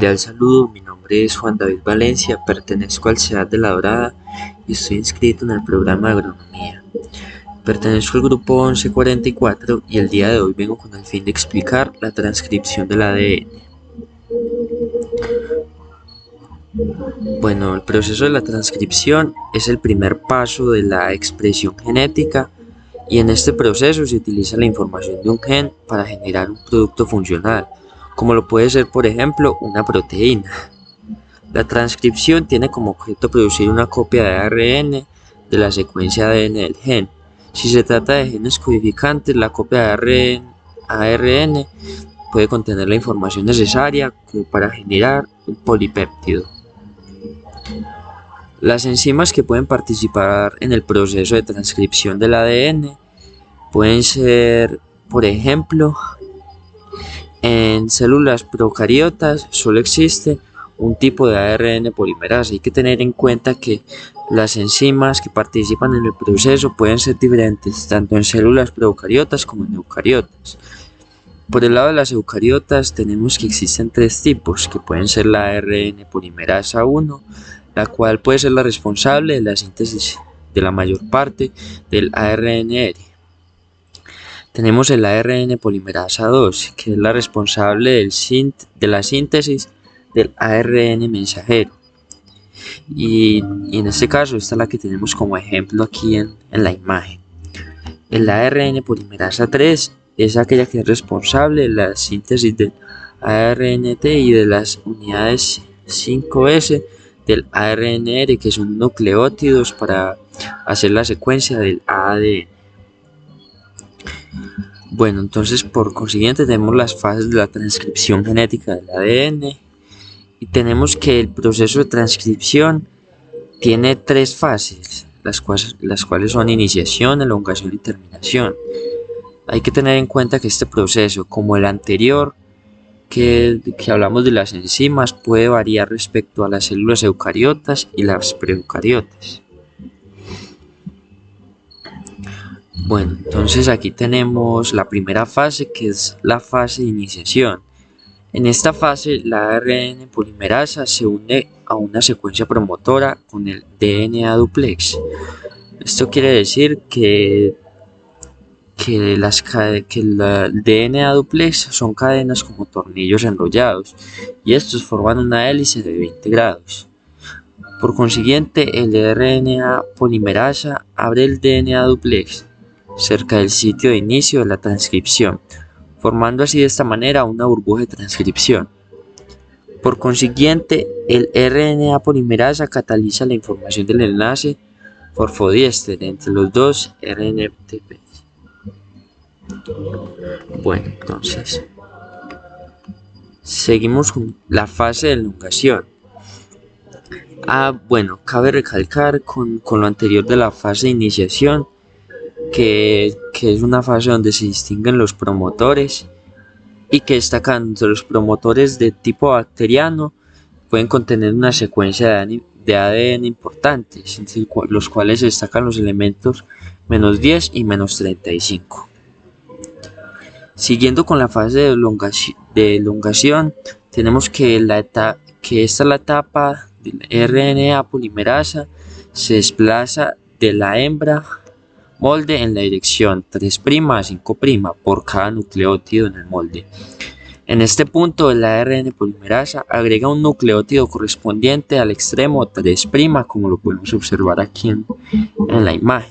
Cordial saludo, mi nombre es Juan David Valencia, pertenezco al CEAD de La Dorada y estoy inscrito en el programa de agronomía. Pertenezco al grupo 1144 y el día de hoy vengo con el fin de explicar la transcripción del ADN. Bueno, el proceso de la transcripción es el primer paso de la expresión genética y en este proceso se utiliza la información de un gen para generar un producto funcional, como lo puede ser por ejemplo una proteína. La transcripción tiene como objeto producir una copia de ARN de la secuencia ADN del gen. Si se trata de genes codificantes, la copia de ARN puede contener la información necesaria como para generar un polipéptido. Las enzimas que pueden participar en el proceso de transcripción del ADN pueden ser, por ejemplo, en células procariotas solo existe un tipo de ARN polimerasa. Hay que tener en cuenta que las enzimas que participan en el proceso pueden ser diferentes tanto en células procariotas como en eucariotas. Por el lado de las eucariotas tenemos que existen tres tipos, que pueden ser la ARN polimerasa 1, la cual puede ser la responsable de la síntesis de la mayor parte del ARN. Tenemos el ARN polimerasa 2, que es la responsable de la síntesis del ARN mensajero. Y en este caso, esta es la que tenemos como ejemplo aquí en la imagen. El ARN polimerasa 3 es aquella que es responsable de la síntesis del ARNT y de las unidades 5S del ARNR, que son nucleótidos para hacer la secuencia del ADN. Bueno, entonces por consiguiente tenemos las fases de la transcripción genética del ADN y tenemos que el proceso de transcripción tiene tres fases, las cuales son iniciación, elongación y terminación. Hay que tener en cuenta que este proceso, como el anterior que hablamos de las enzimas, puede variar respecto a las células eucariotas y las preeucariotas. Bueno, entonces aquí tenemos la primera fase, que es la fase de iniciación. En esta fase la ARN polimerasa se une a una secuencia promotora con el DNA duplex. Esto quiere decir que el DNA duplex son cadenas como tornillos enrollados y estos forman una hélice de 20 grados. Por consiguiente, el RNA polimerasa abre el DNA duplex cerca del sitio de inicio de la transcripción, formando así de esta manera una burbuja de transcripción. Por consiguiente, el RNA polimerasa cataliza la información del enlace fosfodiéster entre los dos RNTP. Bueno, entonces seguimos con la fase de elongación. Bueno, cabe recalcar con lo anterior de la fase de iniciación que es una fase donde se distinguen los promotores y que destacan entre los promotores de tipo bacteriano pueden contener una secuencia de ADN importantes, entre los cuales se destacan los elementos -10 y -35. Siguiendo con la fase de elongación, tenemos que esta es la etapa del RNA polimerasa se desplaza de la hembra molde en la dirección 3' a 5' por cada nucleótido en el molde. En este punto, el ARN polimerasa agrega un nucleótido correspondiente al extremo 3', como lo podemos observar aquí en la imagen.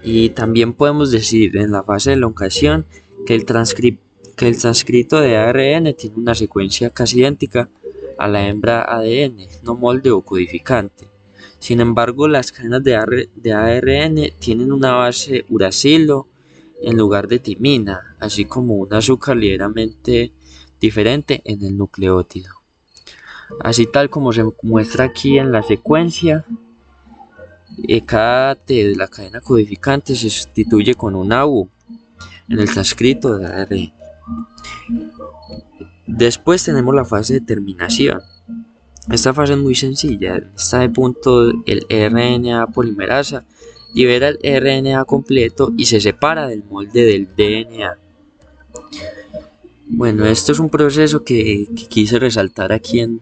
Y también podemos decir en la fase de elongación que el transcrito de ARN tiene una secuencia casi idéntica a la hembra ADN, no molde o codificante. Sin embargo, las cadenas de ARN tienen una base uracilo en lugar de timina, así como un azúcar ligeramente diferente en el nucleótido. Así tal como se muestra aquí en la secuencia, cada T de la cadena codificante se sustituye con una U en el transcrito de ARN. Después tenemos la fase de terminación. Esta fase es muy sencilla. En este punto el RNA polimerasa libera el RNA completo y se separa del molde del DNA. Bueno, esto es un proceso que quise resaltar aquí en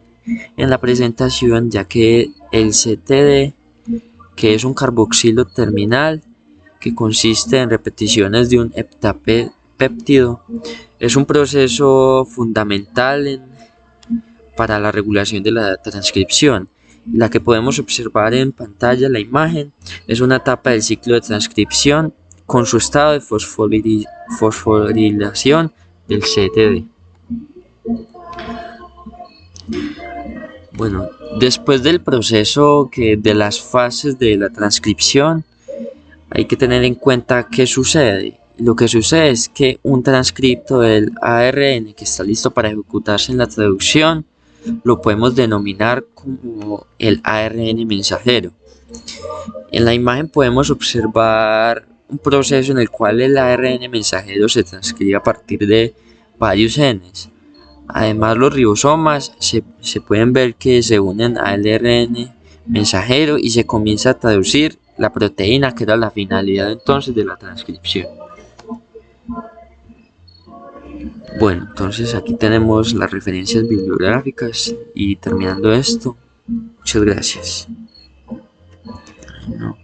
la presentación, ya que el CTD, que es un carboxilo terminal, que consiste en repeticiones de un heptapéptido, es un proceso fundamental para la regulación de la transcripción. La que podemos observar en pantalla, la imagen, es una etapa del ciclo de transcripción con su estado de fosforilación del CTD. Bueno, después del proceso de las fases de la transcripción, hay que tener en cuenta qué sucede. Lo que sucede es que un transcripto del ARN que está listo para ejecutarse en la traducción lo podemos denominar como el ARN mensajero. En la imagen podemos observar un proceso en el cual el ARN mensajero se transcribe a partir de varios genes. Además, los ribosomas se pueden ver que se unen al ARN mensajero y se comienza a traducir la proteína, que era la finalidad entonces de la transcripción. Bueno, entonces aquí tenemos las referencias bibliográficas y terminando esto, muchas gracias. No.